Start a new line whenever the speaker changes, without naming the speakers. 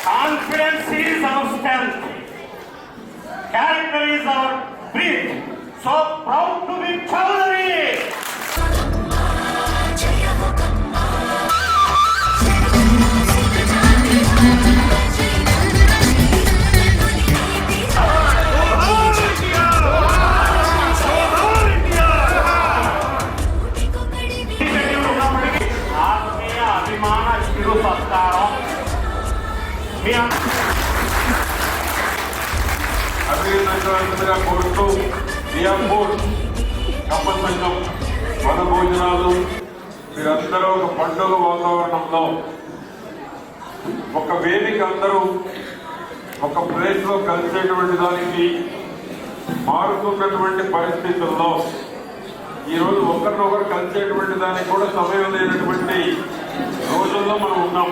Confidence is our strength. Character is our breed. So proud to be Chaudhary. అభిమాన చిరు సత్కారం
అభినందనగా కోరుతూ Miyapur couple సంఘం వన భోజనాలు మీరందరూ ఒక పండుగ వాతావరణంలో ఒక వేదిక అందరూ ఒక ప్లేస్ లో కలిసేటువంటి దానికి మారుతున్నటువంటి పరిస్థితుల్లో ఈరోజు ఒకరినొకరు కలిసేటువంటి దానికి కూడా సమయం లేనటువంటి రోజుల్లో మనం ఉన్నాం.